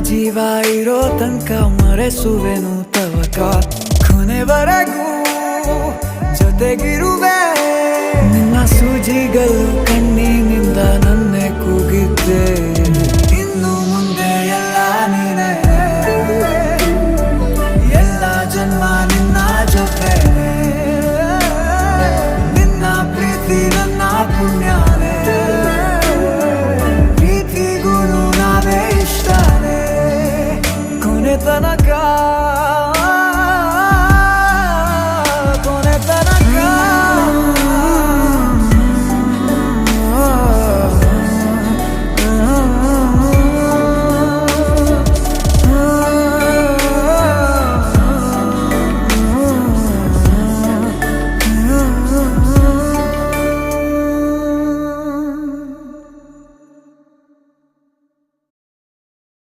ಜೀವ ಇರೋ ತನಕ ಮರೆಸುವೆನು ತವಕ ಕೊನೆವರೆಗೂ ಜೊತೆಗಿರುವೆ ನಿನ್ನ ಸೂಜಿಗಳು ಕಣ್ಣಿನಿಂದ ನನ್ನೆ ಕೂಗಿದ್ದೆ ಇನ್ನು ಮುಂದೆ ಎಲ್ಲ ನೀನೇ ಎಲ್ಲ ಜನ್ಮ ನಿನ್ನ ಜೊತೆ ನಿನ್ನ ಪ್ರೀತಿ ನನ್ನ ಪುಣ್ಯನೇ ಪ್ರೀತಿಗೂ ನಾವೇ ಇಷ್ಟನೇ ಕೊನೆತನಕ